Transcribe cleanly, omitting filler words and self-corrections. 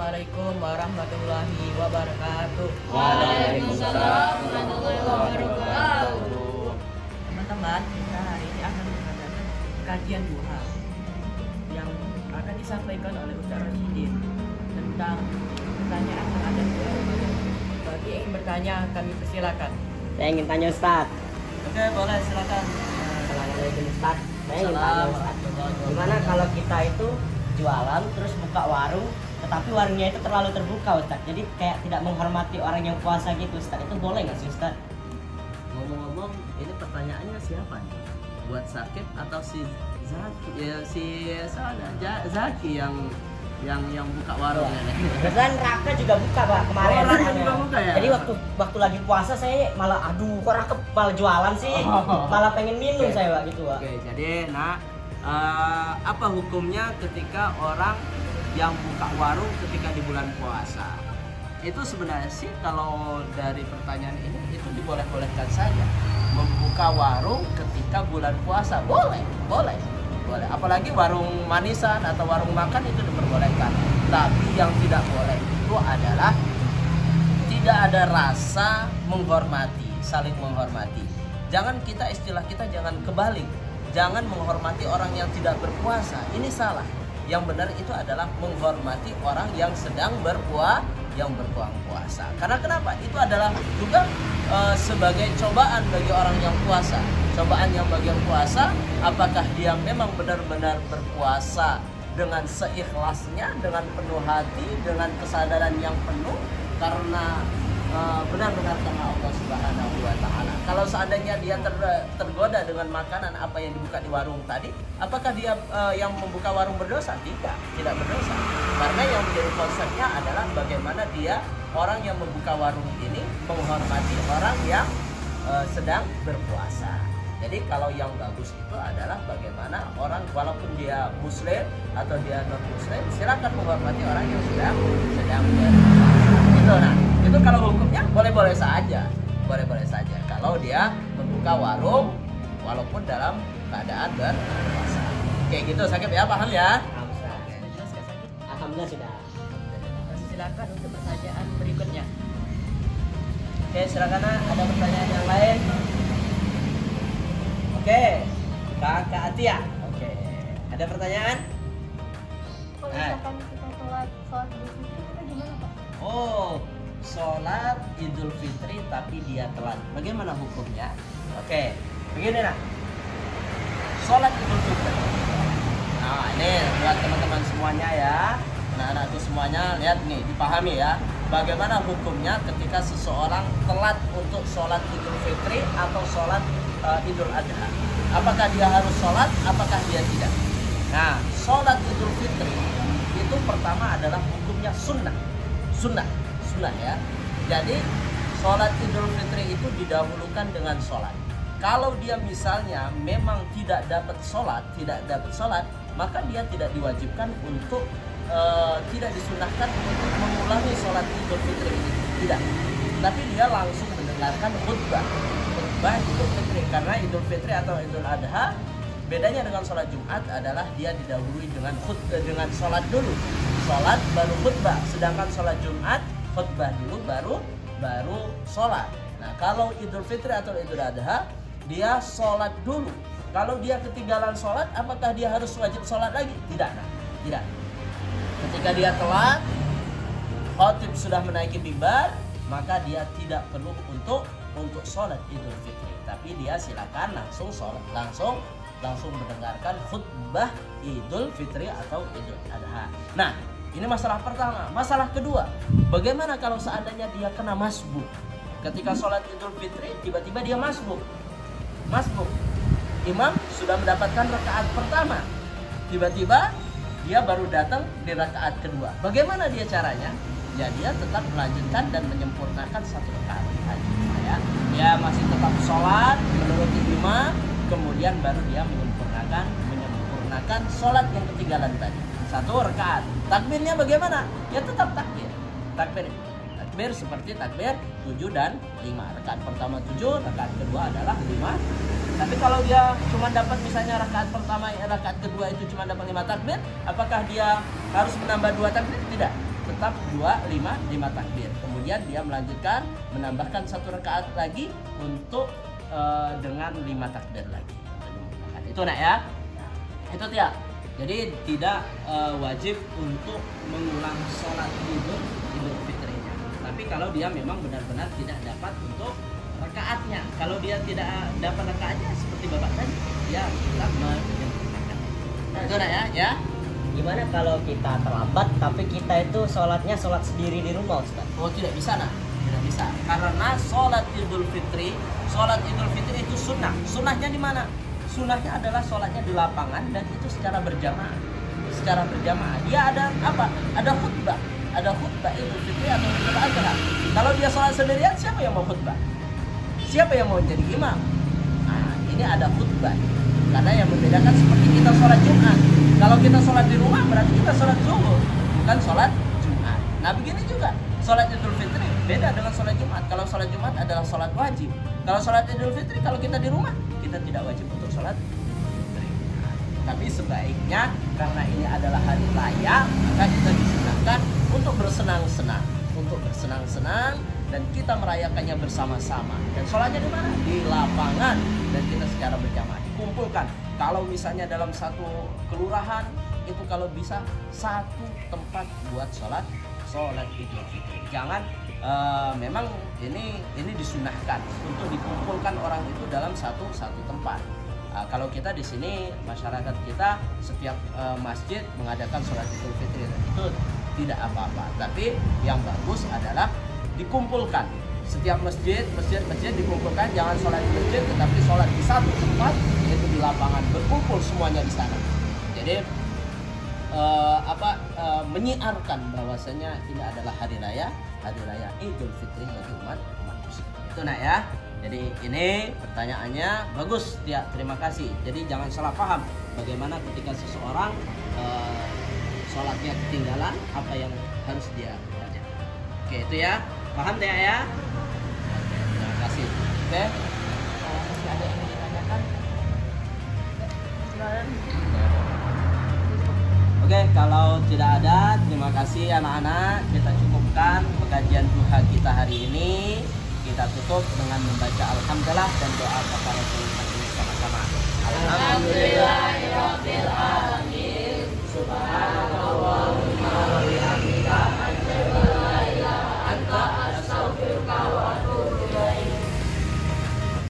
Assalamualaikum warahmatullahi wabarakatuh. Waalaikumsalam warahmatullahi wabarakatuh. Teman-teman, kita hari ini akan mengadakan kajian duha yang akan disampaikan oleh Ustaz Rasyidin tentang pertanyaan yang ada di Ramadan. Bagi yang ingin bertanya, kami persilakan. Saya ingin tanya Ustaz. Oke, boleh silakan. Assalamualaikum Ustaz. Saya ingin tanya Ustaz. Gimana kalau kita itu jualan terus buka warung, tetapi warungnya itu terlalu terbuka Ustaz. Jadi kayak tidak menghormati orang yang puasa gitu Ustaz. Itu boleh nggak sih Ustaz? Ngomong-ngomong, ini pertanyaannya siapa nih? Buat Sakit atau si Zaki? Ya, Zaki yang buka warung ini. Kebetulan Raka juga buka Pak kemarin. Oh, Raka juga buka ya? Jadi waktu lagi puasa saya malah kok Raka malah jualan sih. Malah pengen minum saya Pak gitu Pak. Oke, jadi apa hukumnya ketika orang yang buka warung ketika di bulan puasa? Itu sebenarnya sih kalau dari pertanyaan ini itu diboleh-bolehkan saja. Membuka warung ketika bulan puasa boleh. Apalagi warung manisan atau warung makan itu diperbolehkan. Tapi yang tidak boleh itu adalah tidak ada rasa menghormati, saling menghormati. Jangan istilah kita jangan kebalik. Jangan menghormati orang yang tidak berpuasa. Ini salah. Yang benar itu adalah menghormati orang yang sedang berpuasa, puasa. Karena kenapa? Itu adalah juga sebagai cobaan bagi orang yang puasa. Cobaan yang bagi yang puasa, apakah dia memang benar-benar berpuasa dengan seikhlasnya, dengan penuh hati, dengan kesadaran yang penuh karena benar-benar karena Allah Subhanahu wa Ta'ala. Kalau seandainya dia tergoda dengan makanan apa yang dibuka di warung tadi, apakah dia yang membuka warung berdosa? Tidak berdosa. Karena yang menjadi konsepnya adalah bagaimana dia orang yang membuka warung ini menghormati orang yang sedang berpuasa. Jadi kalau yang bagus itu adalah bagaimana orang walaupun dia muslim atau dia non muslim, silakan menghormati orang yang sedang berpuasa. Itu kalau hukumnya boleh-boleh saja. Kalau dia membuka warung walaupun dalam keadaan berpuasa. Kayak gitu Sakit ya, paham ya? Alhamdulillah sudah. Silakan untuk pertanyaan berikutnya. Oke, silakan ada pertanyaan yang lain. Oke, Kakak Atia. Oke, ada pertanyaan? Kalau misalkan kita sholat Idul Fitri kita gimana Pak? Oh, sholat Idul Fitri tapi dia telat. Bagaimana hukumnya? Oke, begini sholat Idul Fitri. Nah, ini buat teman-teman semuanya ya, anak-anakku semuanya, lihat nih, dipahami ya. Bagaimana hukumnya ketika seseorang telat untuk sholat Idul Fitri atau sholat Idul Adha? Apakah dia harus sholat? Apakah dia tidak? Nah, sholat Idul Fitri itu pertama adalah hukumnya sunnah ya. Jadi sholat Idul Fitri itu didahulukan dengan sholat. Kalau dia misalnya memang tidak dapat sholat, maka dia tidak diwajibkan untuk tidak disunahkan untuk mengulangi sholat Idul Fitri ini, tidak. Tapi dia langsung mendengarkan khutbah Idul Fitri, karena Idul Fitri atau Idul Adha bedanya dengan sholat Jumat adalah dia didahului dengan sholat dulu, sholat baru khutbah. Sedangkan sholat Jumat khutbah dulu baru sholat. Nah, kalau Idul Fitri atau Idul Adha dia sholat dulu. Kalau dia ketinggalan sholat, apakah dia harus wajib sholat lagi? Tidak. Ketika dia telat, khatib sudah menaiki mimbar, maka dia tidak perlu untuk sholat Idul Fitri. Tapi dia silakan langsung sholat, langsung mendengarkan khutbah Idul Fitri atau Idul Adha. Nah, ini masalah pertama. Masalah kedua, bagaimana kalau seandainya dia kena masbuk? Ketika sholat Idul Fitri, tiba-tiba dia masbuk. Imam sudah mendapatkan rakaat pertama, tiba-tiba dia baru datang di rakaat kedua. Bagaimana dia caranya? Ya, dia tetap melanjutkan dan menyempurnakan satu rakaat lagi. Ya, dia masih tetap sholat menurut imam, kemudian baru dia menyempurnakan sholat yang ketinggalan tadi. Satu rakaat. Takbirnya bagaimana? Ya tetap takbir. Takbir seperti takbir 7 dan 5. Rakaat pertama 7, rakaat kedua adalah 5. Tapi kalau dia cuma dapat misalnya rakaat pertama, rakaat kedua itu cuma dapat 5 takbir, apakah dia harus menambah 2 takbir? Tidak. tetap 5 takbir. Kemudian dia melanjutkan menambahkan 1 rakaat lagi untuk dengan 5 takbir lagi. Itu nak ya. Itu dia. Jadi tidak wajib untuk mengulang sholat Idul Fitrinya. Tapi kalau dia memang benar-benar tidak dapat untuk rakaatnya, kalau dia tidak dapat rakaatnya seperti bapak tadi, dia tetap menyempurnakan. Itu nak ya. Gimana kalau kita terlambat tapi kita itu sholatnya sholat sendiri di rumah, Ustaz? Oh, tidak bisa nak, tidak bisa. Karena sholat Idul Fitri itu sunnah. Sunnahnya di mana? Sunnahnya adalah sholatnya di lapangan dan itu secara berjamaah. Dia ada apa? Ada khutbah Idul Fitri atau Idul Adha. Kalau dia sholat sendirian, siapa yang mau khutbah? Siapa yang mau jadi imam? Nah, ini ada khutbah. Karena yang membedakan seperti kita sholat Jumat. Kalau kita sholat di rumah berarti kita sholat zuhur, bukan sholat Jumat. Nah begini juga sholat Idul Fitri beda dengan sholat Jumat. Kalau sholat Jumat adalah sholat wajib. Kalau sholat Idul Fitri kalau kita di rumah kita tidak wajib untuk sholat Idul Fitri. Nah, tapi sebaiknya karena ini adalah hari raya maka kita disunahkan untuk bersenang-senang dan kita merayakannya bersama-sama. Dan sholatnya di mana? Di lapangan dan kita secara berjamaah dikumpulkan. Kalau misalnya dalam satu kelurahan itu kalau bisa satu tempat buat sholat Idul Fitri. Jangan memang ini disunahkan untuk dikumpulkan orang itu dalam satu tempat. Kalau kita di sini masyarakat kita setiap masjid mengadakan sholat Idul Fitri itu tidak apa-apa. Tapi yang bagus adalah dikumpulkan. Setiap masjid dikumpulkan, jangan sholat di masjid tetapi sholat di satu tempat, yaitu di lapangan, berkumpul semuanya di sana. Jadi menyiarkan bahwasanya ini adalah hari raya Idul Fitri bagi umat muslim. Itu nak ya. Jadi ini pertanyaannya bagus, ya, terima kasih. Jadi jangan salah paham bagaimana ketika seseorang sholatnya ketinggalan apa yang harus dia kerjakan. Oke, itu ya. Paham tidak ya? Oke, terima kasih. Oke. Masih ada yang ditanyakan? Silakan. Oke, kalau tidak ada, terima kasih anak-anak. Kita cukupkan pengajian duha kita hari ini. Kita tutup dengan membaca alhamdulillah dan doa kafaratul